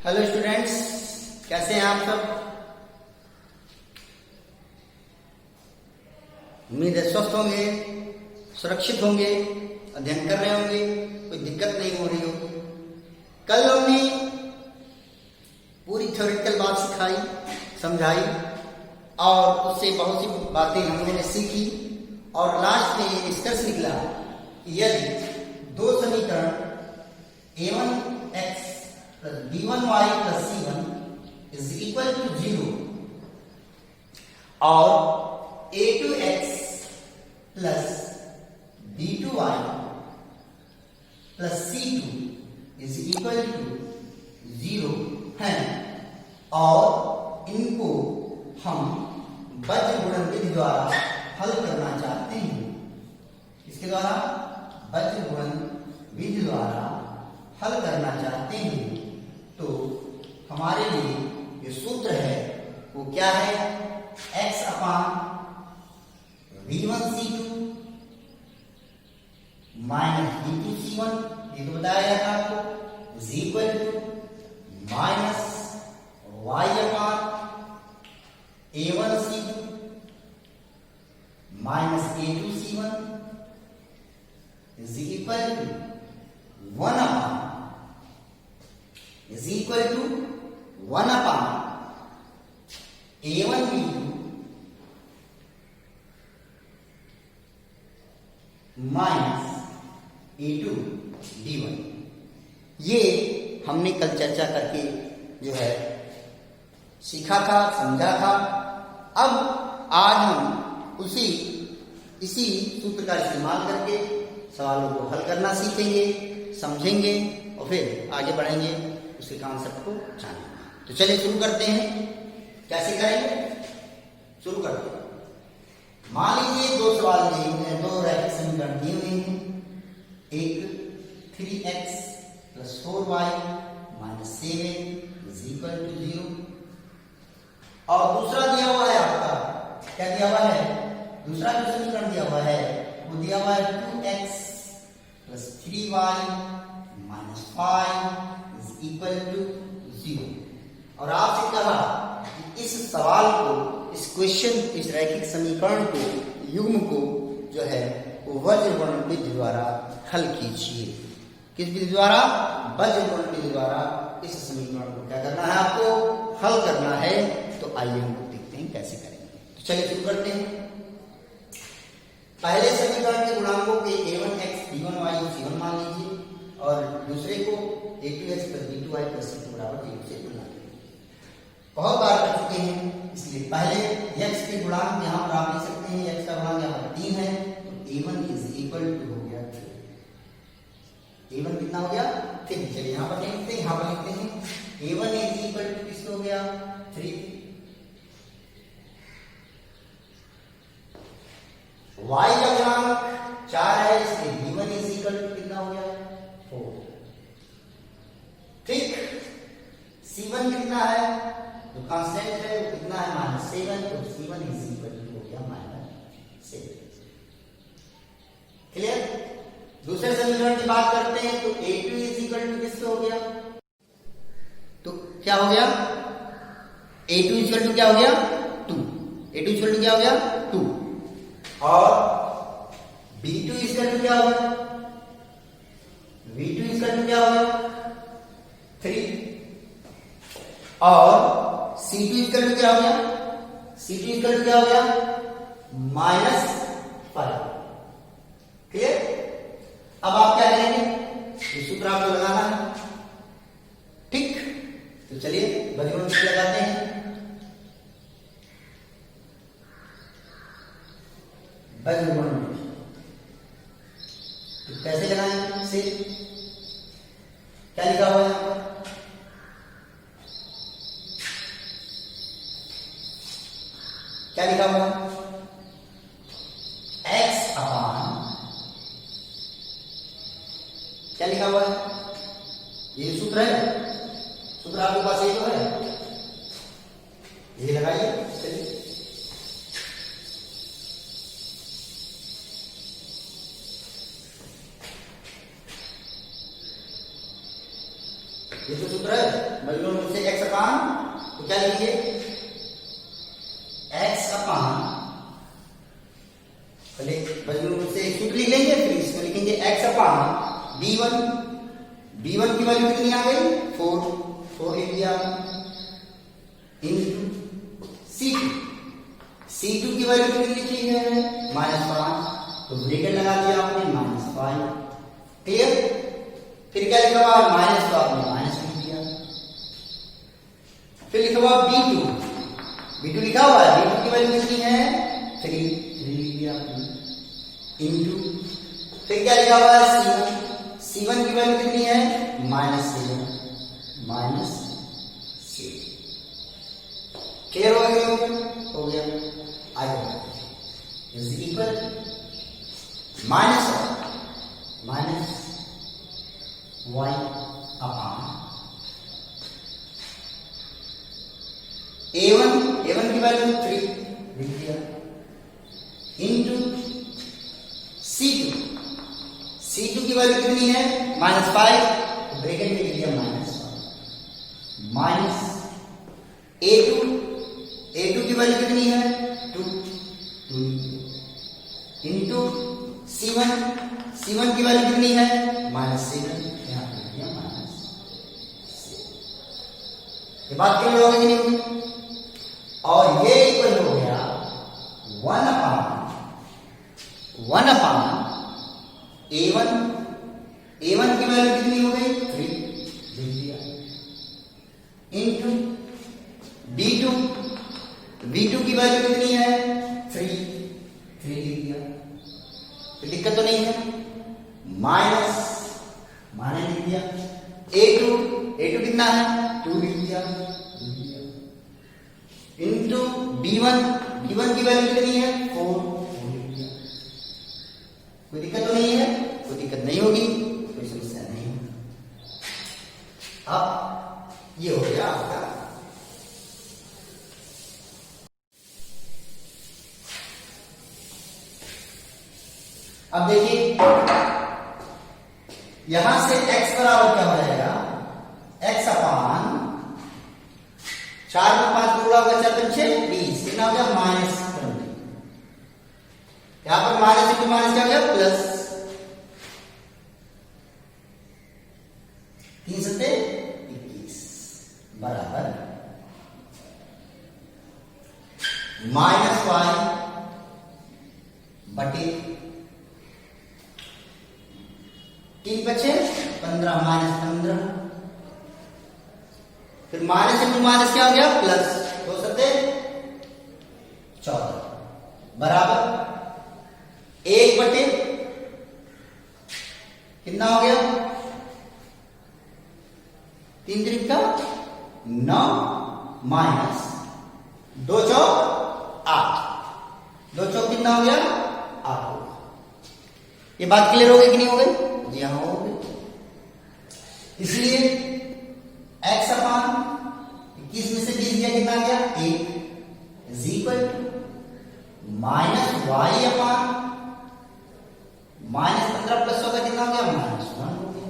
Hello students, कैसे हैं आप सब। उम्मीद है स्वस्थ होंगे, सुरक्षित होंगे, अध्ययन कर रहे होंगे, कोई दिक्कत नहीं हो रही होगी। कल हमने पूरी थ्योरेटिकल बात सिखाई, समझाई और उससे बहुत सी बातें हम लोगों ने सीखी और लास्ट में ये निष्कर्ष निकला कि यदि दो समीकरण a1x plus b1y plus c1 is equal to 0 और a2x plus b2y plus c2 is equal to 0 है और इनको हम वज्र गुणन विधि द्वारा हल करना चाहते हैं। इसके द्वारा वज्र गुणन विधि द्वारा हल करना चाहते हैं तो हमारे लिए जो सूत्र है वो क्या है, x अपान v1c2 माइनस v2c1, ये तो बताया गया था आपको, is equal to minus y upon a1c2 minus a2c1 is equal to 1 upon is equal to 1 upon a1 b2 minus a2 b1। ये हमने कल चर्चा करके जो है सीखा था, समझा था। अब आज हम इसी सूत्र का इस्तेमाल करके सवालों को हल करना सीखेंगे, समझेंगे और फिर आगे बढ़ेंगे, उसके कॉन्सेप्ट को जानेंगे। तो चलिए शुरू करते हैं। कैसे करेंगे, शुरू करते हैं। मान लीजिए दो सवाल दिए हुए हैं, दो रैखिक समीकरण दिए हुए हैं। एक 3x plus 4y minus 7 is equal to 0 और दूसरा दिया हुआ है आपका, क्या दिया हुआ है, दूसरा जो समीकरण दिया हुआ है वो दिया हुआ है 2x plus 3y minus 5 equal to 0 और आपसे कहा कि इस सवाल को, इस क्वेश्चन, इस रैखिक समीकरण को, युग्म को जो है वो वज्र गुणन विधि द्वारा हल कीजिए। किस विधि द्वारा, वज्र गुणन विधि द्वारा इस समीकरण को क्या करना है, आपको हल करना है। तो आइए हम देखते हैं कैसे करेंगे। तो चलिए शुरू करते हैं। पहले समीकरण के गुणांकों के a1x b1y c1 मान लीजिए और दूसरे को a2x plus b2y plus c2 बराबर 0 से तुलना करें। बहुत बार कर चुके हैं, इसलिए पहले x के गुणांक यहाँ पर आप लिख सकते हैं। x का गुणांक यहाँ पर 3 है तो a1 इज इक्वल टू हो गया 3। a1 कितना हो गया, 3। चलिए यहाँ पर लिखते हैं, यहाँ पर लिखते हैं a1 इज इक्वल टू किसको हो गया, 3। y का गुणांक 4 है, इसलिए b1 इज इक्वल टू कितना हो गया, 4। ठीक, c1 कितना है, जो कांस्टेंट है वो कितना है, -7, तो c1 इज इक्वल टू हो गया -7। क्लियर। दूसरे समीकरण की बात करते हैं तो a2 इज इक्वल टू किससे हो गया, तो क्या हो गया, a2 इक्वल टू क्या हो गया, 2। a2 इक्वल टू क्या हो गया, 2 और b2 इक्वल टू क्या हो गया, v2 इक्वल टू क्या हो गया, 3 और c2 इक्वल टू क्या हो गया, c2 इक्वल टू क्या हो गया, -5। क्लियर। अब आप क्या करेंगे, ये सूत्र आपको लगाना है। ठीक, तो चलिए वज्र गुणन विधि लगाते हैं। वज्र गुणन विधि तो कैसे लगाएंगे, से क्या लिखा हुआ है, क्या लिखा हुआ है, x अपान, क्या लिखा हुआ है, ये सूत्र है, सूत्र आपके पास ये तो है, ये लगाइए। चलिए ये तो सूत्र है मजबूर रूप से x अपान, तो क्या लिखेंगे x अपान, पहले मजबूर रूप से एक सूत्र लिख लेंगे, फिर इसमें लिखेंगे x अपान b1 की वैल्यू कितनी आ गई 4 लिख दिया, इंटू C2 की वैल्यू कितनी लिखी है -5, तो ब्रैकेट लगा दिया आपने -5, क्लियर। फिर क्या लिखा हुआ माइनस, तो आपने माइनस लिख दिया। फिर लिखा हुआ B2 लिखा हुआ है, B2 की वैल्यू कितनी है 3 लिख दिया आपने, इंटू फिर क्या लिखा हुआ है C1 की वैल्यू कितनी है -7 क्लियर हो गया, हो गया। आगे is equal minus y upon a1 की वैल्यू 3 लिख दिया, इंटू C2 की वैल्यू कितनी है -5, ब्रैकेट में लिख दिया माइनस A2 की वैल्यू कितनी है 2 इंटू C1 की वैल्यू कितनी है -7, यहाँ पे लिख दिया -7। ये बात क्लियर हो गई कि नहीं, और ये इक्वल हो गया 1 अपान A1 की वैल्यू कितनी हो गई 3 लिख दिया, इंटू B2 की वैल्यू कितनी है 3 लिख दिया, तो दिक्कत तो नहीं है, माइनस लिख दिया, A2 कितना है 2 लिख दिया, इंटू B1 की वैल्यू कितनी है 4 लिख दिया। कोई दिक्कत तो नहीं है, कोई दिक्कत नहीं होगी, कोई समस्या नहीं होगी। अब ये हो गया आपका अब देखिए यहां से x बराबर क्या हो जाएगा x अपान 4 में 5 पूरा होगा 4 पंचे 20, कितना हो गया -20, यहां पर माइनस इंटू माइनस क्या हो गया प्लस, 3 सत्ते 21 बराबर -y बटे 3 बचे 15 -15, फिर माइनस इंटू माइनस क्या हो गया प्लस, 2 सत्ते 14 बराबर 1 बटे कितना हो गया 3 त्रिक का 9 माइनस 2 चौक 8, 2 चौक कितना हो गया 8 होगा। ये बात क्लियर हो गई कि नहीं हो गई? जी हाँ हो गई। इसलिए x अपान 21 में से 20 गया कितना गया 1 is equal to minus y upon -15 plus होगा कितना हो गया -1 हो गया,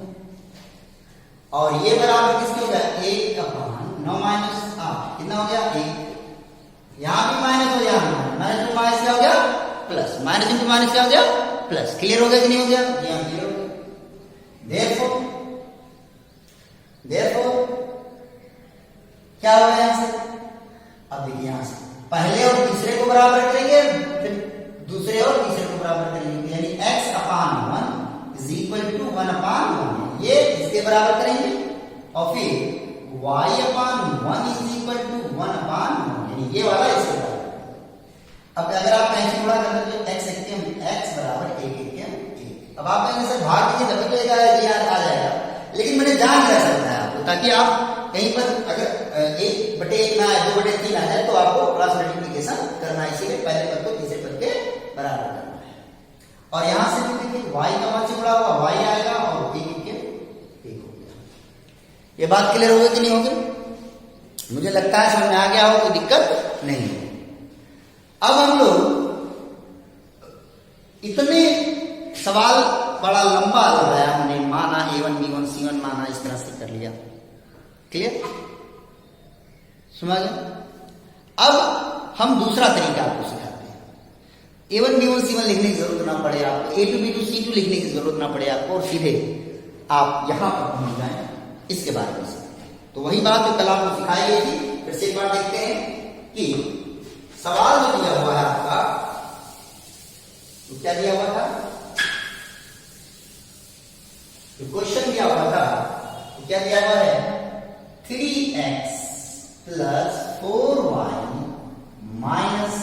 और ये बराबर किसके हो गया 1 अपान 9 माइनस 8 कितना हो गया 1, यहां भी माइनस हो गया, माइनस इंटू माइनस क्या हो गया प्लस, माइनस इंटू माइनस क्या हो गया प्लस। क्लियर हो गया कि नहीं हो गया? जी हाँ क्लियर हो गया। Therefore क्या होगा यहां से, अब देखिए यहां से पहले और तीसरे को बराबर करेंगे, फिर दूसरे और तीसरे को बराबर करेंगे, यानी x upon 1 is equal to 1 upon 1, ये इसके बराबर करेंगे, और फिर y upon 1 is equal to 1 upon 1, यानी ये वाला इसके बराबर। अब अगर आप कहीं से गुणा कर दो x बराबर 1 अब आप कहेंगे सर भाग दीजिए तभी तो आ जाएगा, लेकिन मैंने जान रह सकता है आपको, ताकि आप कहीं पर अगर 1/1 ना आए 2/3 आ जाए तो आपको क्रॉस मल्टीप्लिकेशन करना है, इसीलिए पहले पद को तीसरे पद के बराबर करना है। और यहां से भी देखिए y का 1 से जुड़ा हुआ y आएगा और 1 हो गया। ये बात क्लियर हो गई कि नहीं हो गई? मुझे लगता है समझ में आ गया हो, कोई दिक्कत नहीं है। अब हम लोग इतने सवाल बड़ा लंबा लगाया हमने, माना A1 B1 C1 माना, इस तरह से कर लिया, क्लियर? समझ? अब हम दूसरा तरीका आपको सिखाते हैं। A1 B1 C1 लिखने की जरूरत ना पड़े आपको, A2 B2 C2 लिखने की जरूरत ना पड़े आपको, और सीधे आप यहां पर पहुंच जाए इसके बारे में सीखते हैं। तो वही बात जो कल आपको सिखाई गई थी, फिर से एक बार देखते हैं कि सवाल जो दिया हुआ है आपका, तो क्या दिया हुआ था? जो क्वेश्चन दिया हुआ था तो क्या दिया हुआ है? 3x plus 4y minus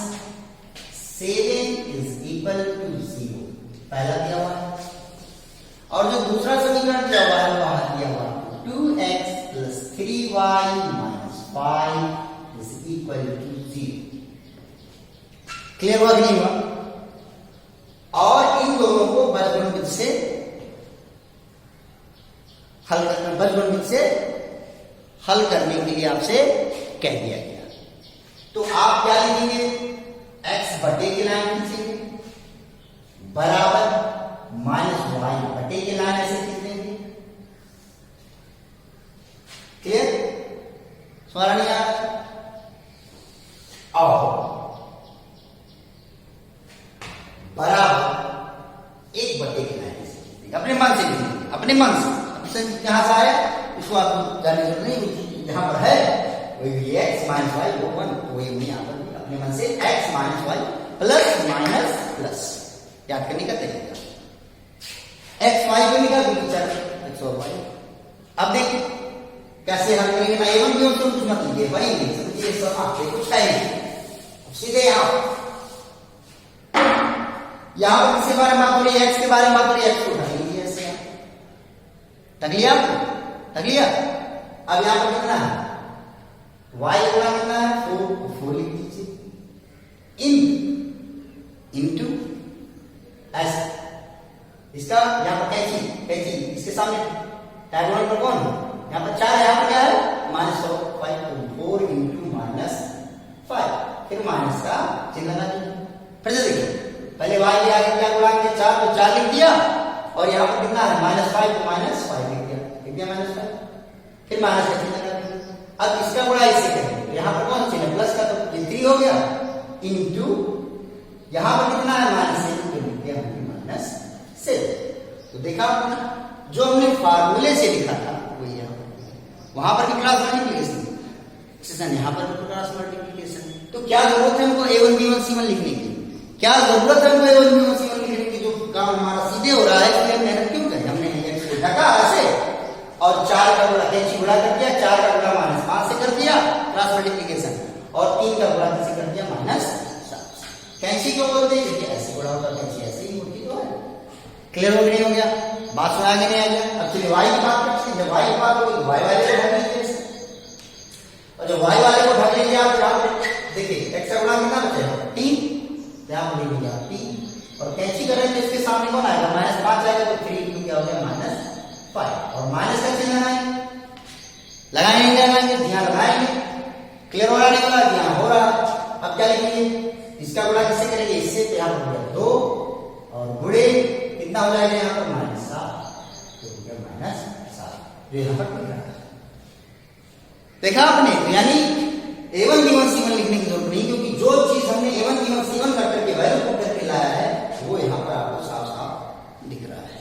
7 is equal to 0, पहला दिया हुआ है। और जो दूसरा समीकरण दिया हुआ है वहां दिया हुआ है 2x plus 3y minus 5 is equal to 0। Clear हुआ कि नहीं हुआ? और इन दोनों को बीजगणित से हल करना, बीजगणित से हल करने के लिए आपसे कह दिया गया। तो आप क्या लिखेंगे? x बटे की लाइन खींचेंगे बराबर माइनस वाई बटे की लाइन ऐसे खींच देंगे। क्लियर? स्मरण नहीं आ रहा? और बराबर एक बटे की लाइन ऐसे खींच देंगे, अपने मन से खींचेंगे, अपने मन से। यहां से आया इसको आप जाने जरूरत नहीं, यहां पर है वही x माइनस वाई वो 1, तो वही यहां पर अपने मन से x minus y plus minus plus याद करने का तरीका। x y को निकाल दीजिए, x और y। अब देखिए कैसे हल करेंगे ना, A1 B1 तो कुछ मत लीजिए, वही नहीं समझिए, सब आपके कुछ है नहीं। सीधे यहां पर किसके बारे में बात हो रही है? x के बारे में बात हो रही है। x को ढक लीजिए ऐसे, ढक लिया आपको, ढक लिया। अब यहां पर कितना है? y गुणा कितना है? 4 लिख दीजिए इनटू ऐसा। इसका यहां पर कैंची इसके सामने डायगोनल पर कौन? यहां पर 4, यहां पर क्या है? -5, तो 4 इंटू -5, फिर माइनस का चिन्ह लगा दीजिए। फिर से देखिए, पहले y के आगे क्या गुणा किया? 4, तो 4 लिख दिया, और यहां पर कितना है? -5, तो -5 लिख दिया -5, फिर माइनस का चिन्ह लगा दिया। अब इसका गुणा इससे करेंगे, यहां पर कौन चिन्ह? प्लस का, तो ये 3 हो गया इंटू यहां पर कितना है? -7, तो लिख दिया -7। तो देखा आपने, जो हमने फार्मूले से लिखा था वो यहां पर, वहां पर भी क्रॉस मल्टीप्लिकेशन, यहां पर भी क्रॉस मल्टीप्लिकेशन। तो क्या जरूरत है हमको A1 B1 C1 लिखने की? क्या जरूरत है हमको A1 B1 C1 लिखने की? जो काम हमारा सीधे हो रहा है, इसलिए हम मेहनत क्यों करें? हमने x को ढका ऐसे, और 4 का गुणा कैंची गुणा कर दिया, 4 का गुणा -5 से कर दिया क्रॉस मल्टीप्लिकेशन, और 3 का गुणा कैसे कर दिया? -7। कैंची को बोलते हैं कि ऐसे गुणा होता, कैंची ऐसे ही होती तो है। क्लियर हो नहीं हो गया? बात समझ आ गई नहीं आ गया? अब चलिए y की बात करते हैं। जब y की बात होगी तो y वाले को ढक लीजिए, और जब y वाले को ढक लीजिए आप यहां पे देखिए x का गुणा कितना बचेगा? 3, यहां पर लिख दिया 3, और कैंची करेंगे इसके सामने कौन आएगा? -5 आएगा, तो 3 इंटू क्या हो गया? -5, और माइनस का चिन्ह लगाएंगे नहीं लगाएंगे? ध्यान लगाएंगे। क्लियर हो रहा नहीं हो रहा? ध्यान हो रहा। अब क्या लिखेंगे? इसका गुणा किससे करेंगे? इससे, तो यहां पर 2, और गुणे कितना हो जाएगा? यहां पर -7, तो हो गया -7, जो यहां पर लिख रहा है। देखा आपने? यानी A1 B1 C1 लिखने की जरूरत नहीं, क्योंकि जो चीज हमने A1 B1 C1 वेक्टर के वैल्यू पुट करके लाया है वो यहां पर आपको साफ साफ दिख रहा है।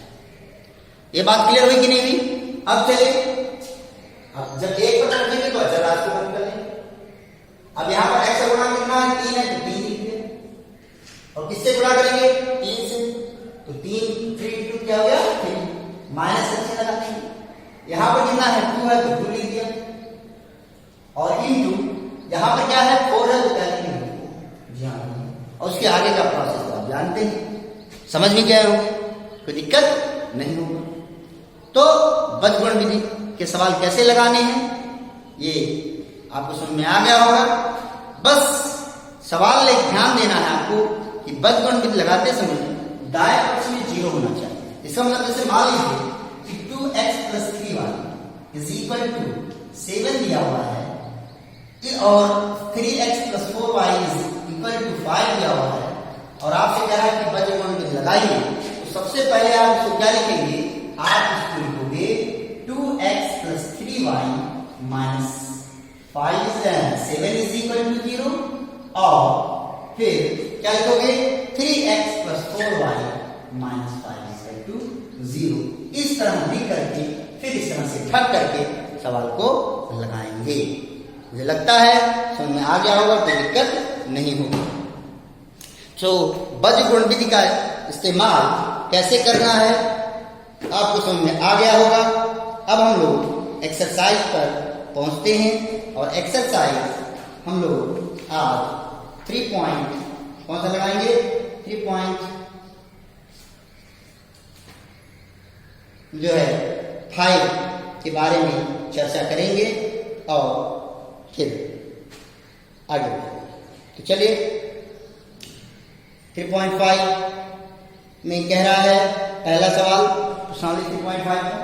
ये बात क्लियर हुई कि नहीं हुई? अब चलिए, अब जब 1 पर रखेंगे तो अचर राशि को बंद कर लेंगे। अब यहां पर x का गुणा कितना है? 3 है, तो 3 लिख दें, और किससे गुणा करेंगे? 3 से, तो 3 इंटू क्या हो गया? 3, माइनस का चिन्ह लगा देंगे। यहां पर कितना है? 2 है, तो 2 लिख दिया, और इंटू यहां पर क्या है? 4 है, तो क्या लिखेंगे? जी हाँ, और उसके आगे का प्रोसेस तो आप जानते हैं, समझ में क्या हो, कोई दिक्कत नहीं होगा। तो बीजगणित विधि के सवाल कैसे लगाने हैं ये आपको समझ में आ गया होगा। बस सवाल एक ध्यान देना है आपको कि बीजगणित विधि लगाते समय दाएं पक्ष में 0 होना चाहिए। इसका मतलब जैसे मान लीजिए कि 2x + 3y is equal to 7 दिया हुआ है, और 3x + 4y is equal to 5 दिया हुआ है, और आपसे कह रहा है कि बीजगणित विधि लगाइए। तो सबसे पहले आप इसको क्या लिखेंगे? आप इसको लिखोगे 2x + 3y minus 7 is equal to 0 और फिर क्या लिखोगे 3x plus 4y minus 5 is equal to 0। इस तरह हम लिख करके फिर इस तरह से ठग करके सवाल को लगाएंगे। मुझे लगता है समझ में आ गया होगा, कोई दिक्कत नहीं होगी। तो बज्रगुण विधि का इस्तेमाल कैसे करना है आपको समझ में आ गया होगा। अब हम लोग एक्सरसाइज पर पहुंचते हैं और एक्सरसाइज हम लोग आज 3 पॉइंट कौन सा लगाएंगे, 3 पॉइंट जो है 5 के बारे में चर्चा करेंगे और फिर आगे बढ़ेंगे। तो चलिए 3.5 में कह रहा है पहला सवाल, तो सामने 3.5 का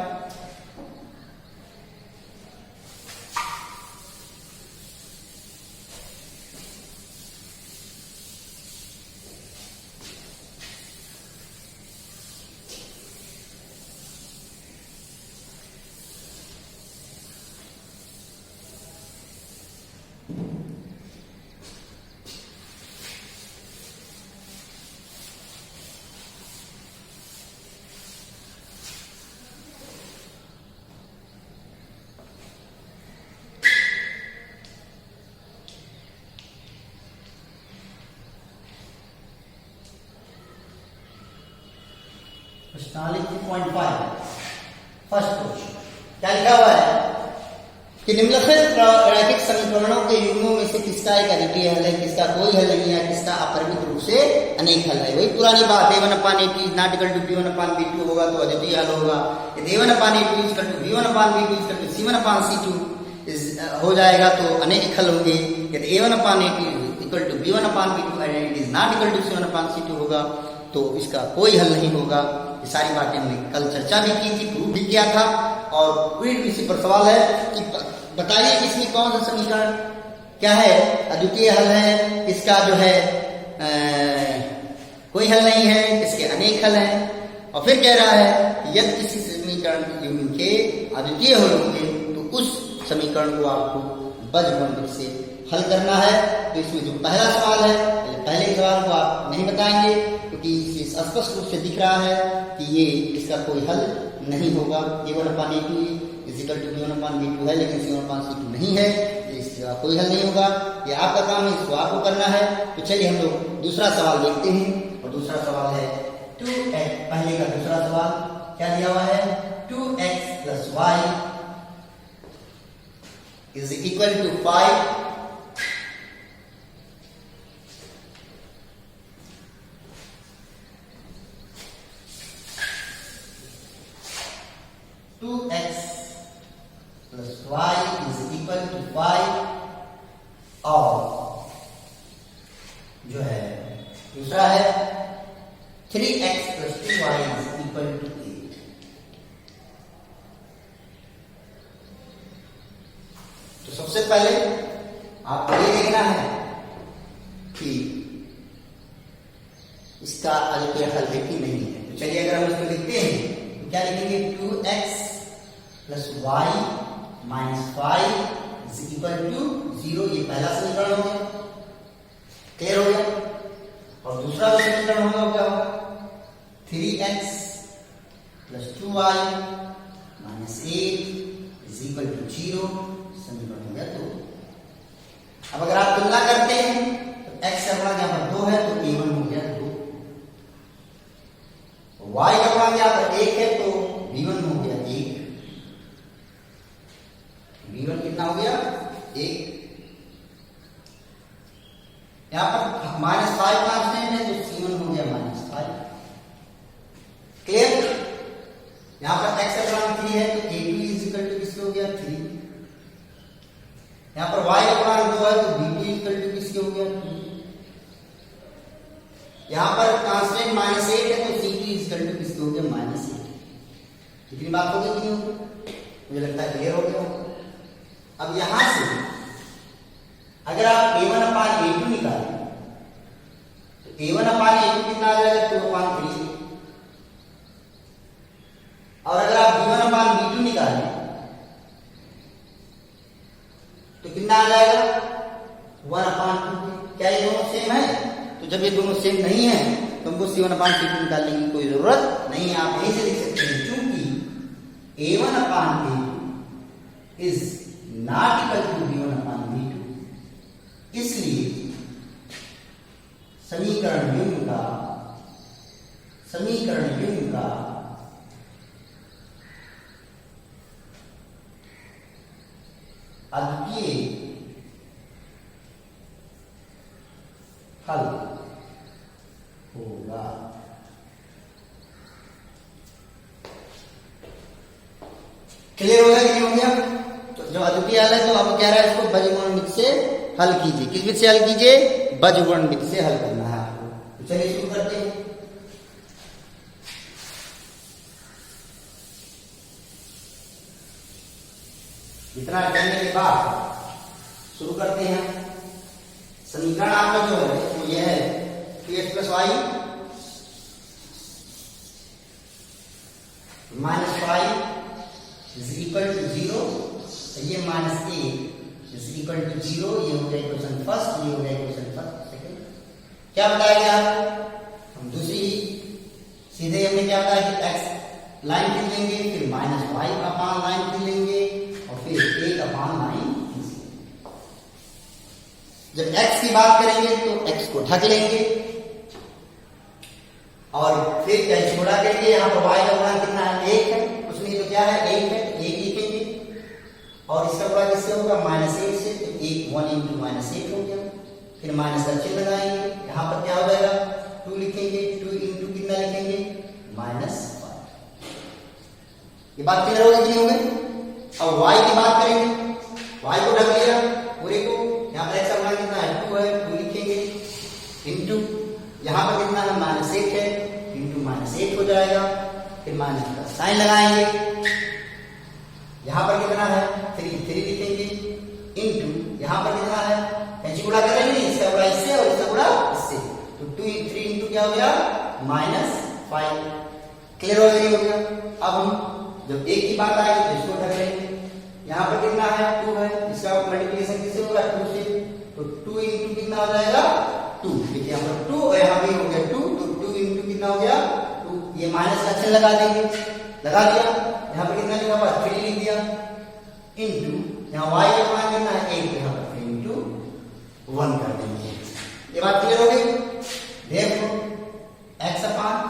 प्रश्नावली 3.5 फर्स्ट क्वेश्चन क्या लिखा हुआ है कि निम्नलिखित रैखिक समीकरणों के युग्मों में से किसका एक अद्वितीय हल है, किसका कोई हल नहीं है, किसका अपरिमित रूप से अनेक हल है। वही पुरानी बात, a1/a2 is not equal to b1/b2 होगा तो अद्वितीय हल होगा। यदि a1/a2 is equal to b1/b2 is equal to c1/c2 हो जाएगा तो अनेक हल होंगे। यदि a1/a2 equal to b1/b2 and it is not equal to c1/c2 होगा तो इसका कोई हल नहीं होगा। ये सारी बातें हमने कल चर्चा भी की थी, प्रूव भी किया था। और फिर इसी पर सवाल है कि बताइए इसमें कौन सा समीकरण क्या है अद्वितीय हल है, इसका जो है कोई हल नहीं है, इसके अनेक हल हैं। और फिर कह रहा है कि यदि किसी समीकरण के अद्वितीय हल होंगे तो उस समीकरण को आपको बज्रगुण विधि से हल करना है। तो इसमें जो पहला सवाल है, पहले सवाल को आप नहीं बताएंगे क्योंकि इससे स्पष्ट रूप से दिख रहा है कि ये इसका कोई हल नहीं होगा। a1/a2 is equal to b1/b2 है लेकिन c1/c2 नहीं है, इसका कोई हल नहीं होगा। ये आपका काम है, इसको आपको करना है। तो चलिए हम लोग दूसरा सवाल देखते हैं और दूसरा सवाल है 2x। पहले का दूसरा सवाल क्या दिया हुआ है 2x plus y is equal to 5 2x plus y is equal to 5 और जो है दूसरा है 3x plus 2y is equal to 8। तो सबसे पहले आपको ये देखना है कि इसका अद्वितीय हल है कि नहीं है। तो चलिए अगर हम इसको लिखते हैं तो क्या लिखेंगे 2x plus y minus 5 is equal to 0। ये पहला समीकरण हो गया, क्लियर हो गया। और दूसरा समीकरण होगा क्या होगा 3x plus 2y minus 8 is equal to 0। समीकरण हो गया 2। अब अगर आप तुलना करते हैं तो x का गुणांक यहाँ पर 2 है तो a1 हो गया 2, y का गुणांक यहाँ पर 1 है तो b1 हो गया 1। b1 कितना हो गया 1। यहां पर माइनस 5 कांस्टेंट है तो c1 हो गया माइनस 5। क्लियर। यहां पर x का गुणांक 3 है तो a2 इज इक्वल टू किसके हो गया 3। यहां पर y का गुणांक 2 है तो b2 इज इक्वल टू किसके हो गया 2। यहां पर कांस्टेंट माइनस 8 है तो c2 इज इक्वल टू किसके हो गया माइनस 8। कितनी बात हो गई कि नहीं होगी, मुझे लगता है क्लियर हो गया। अब यहां से अगर आप a1/a2 निकालें तो a1/a2 कितना आ जाएगा 2/3। और अगर आप b1/b2 निकालें तो कितना आ जाएगा 1/2। क्या ये दोनों सेम है? तो जब ये दोनों सेम नहीं है तो हमको C1/2 निकालने की कोई जरूरत नहीं है। आप यहीं से लिख सकते हैं क्योंकि A1/A2 is not equal to B1/B2, इसलिए समीकरण युग्म का अद्वितीय हल होगा। क्लियर हो गया कि नहीं हो गया? तो जब अद्वितीय हल है तो अब कह रहा है इसको बजगुणनमिति से हल कीजिए। किस विधि से हल कीजिए? बजगुणनमिति से हल करना है आपको। तो चलिए शुरू करते हैं। इतना करने के बाद शुरू करते हैं। समीकरण आपका जो है वो यह है 2x + y - 5 = 0। ये -8 = 0। ये हो गया इक्वेशन फर्स्ट, ये हो गया इक्वेशन सेकंड। क्या बताया गया? हम दूसरी सीधे हमने क्या बताया कि x लाइन खींच लेंगे, फिर -5 लाइन खींच लेंगे और फिर 1/9। जब x की बात करेंगे तो x को ढक लेंगे और फिर क्या छोड़ा करेंगे। यहाँ पर y का गुणा कितना है? 1 है। उसमें तो क्या है? 1 है, 1 लिखेंगे और इसका गुणा किससे होगा? -8 से। तो 1 × -8 हो गया। फिर माइनस का चिन्ह लगाएंगे। यहाँ पर क्या हो जाएगा? 2 लिखेंगे। 2 × कितना लिखेंगे? -5। ये बात क्लियर हो गई कि नहीं हो गई? अब y की बात करेंगे। y को ढक लिया पूरे को। यहाँ पर x का गुणा कितना है? 2 है, 2 लिखेंगे इंटू यहाँ पर कितना है? -8 है, इंटू -8 हो जाएगा। फिर माइनस का साइन लगाएंगे। यहाँ पर कितना है? 3 लिखेंगे इंटू यहाँ पर कितना है? कैंची गुणा करेंगे, इसका गुणा इससे और इसका गुणा इससे। तो 3 इंटू क्या हो गया? -5। क्लियर हो गया? अब हम जब 1 की बात आएगी तो इसको ढक लेंगे। यहाँ पर कितना है? 2 है, इसका मल्टीप्लिकेशन किससे होगा? 2 से। तो 2 इंटू कितना हो जाएगा? 2। देखिए यहाँ पर 2 और यहाँ भी हो गया 2। तो 2 इंटू कितना हो गया? 2। ये माइनस का चिन्ह लगा देंगे। लगा दिया। यहाँ पर कितना लिखा हुआ? 3 लिख दिया इंटू यहाँ y का मान कितना है? 8। यहाँ पर 3 इंटू 1 कर देंगे। ये बात क्लियर हो गई? देखो x/(-8)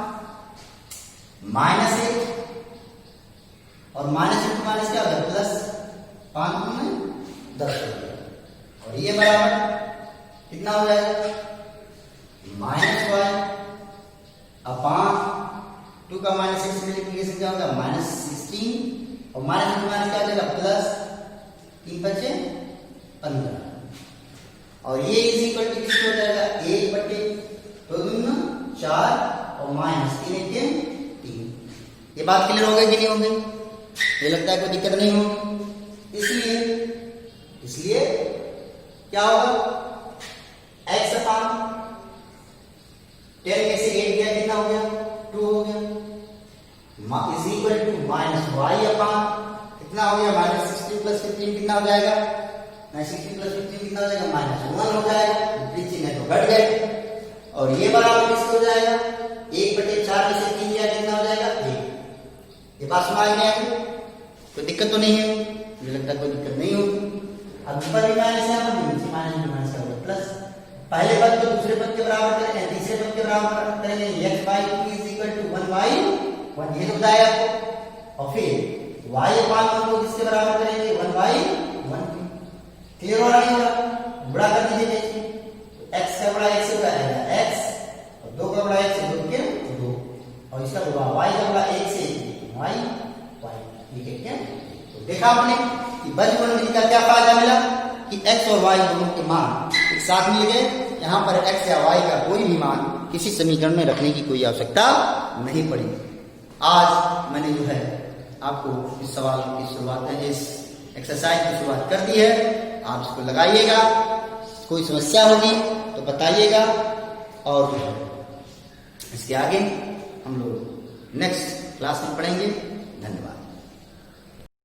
और माइनस इंटू माइनस क्या होगा? प्लस 5 में 10 हो गया। और ये बराबर कितना हो जाएगा? -y/(2) का -6 मल्टीप्लिकेशन क्या होगा? -16 और माइनस इंटू माइनस क्या हो जाएगा? प्लस 3 × 5 = 15। और ये इक्वल टू किसको हो जाएगा? 1/2 4 और -3 × 3। ये बात क्लियर हो गई कि नहीं हो गई? ये लगता है कोई दिक्कत नहीं होगी। इसलिए क्या होगा? x/10 में से 8 गया, कितना हो गया? 2 हो गया। इज इक्वल टू -y/, कितना हो गया? -16 + 15 कितना हो जाएगा? 16 + 15 कितना हो जाएगा? -1 हो जाएगा। चिन्ह तो घट गए। और ये बराबर किसको हो जाएगा? 1/4 में से 3 गया, कितना हो जाएगा? 1। ये बात समझ में आ गई? कोई दिक्कत तो नहीं है? मुझे लगता है कोई दिक्कत नहीं होगी। अब ऊपर भी माइनस है, नीचे माइनस का होगा प्लस। पहले पद को दूसरे पद के बराबर करेंगे, तीसरे पद के बराबर करेंगे। x/2 = 1/1, ये तो बताया आपको। और फिर y/1 को किसके बराबर करेंगे? 1/1। क्लियर हो रहा नहीं हो रहा? बड़ा कर दीजिए। देखिए x का बड़ा x से क्या आएगा? x और 2 का बड़ा x से 2 के 2 और इसका बड़ा y का बड़ा 1 से y। ठीक है? तो देखा आपने कि बजगुणनमिति का क्या फायदा मिला कि x और y दोनों के मान एक साथ मिल गए। यहाँ पर x या y का कोई भी मान किसी समीकरण में रखने की कोई आवश्यकता नहीं पड़ी। आज मैंने जो है आपको इस सवाल की शुरुआत, इस एक्सरसाइज की शुरुआत कर दी है। आप इसको लगाइएगा। कोई समस्या होगी तो बताइएगा। और इसके आगे हम लोग नेक्स्ट क्लास में पढ़ेंगे।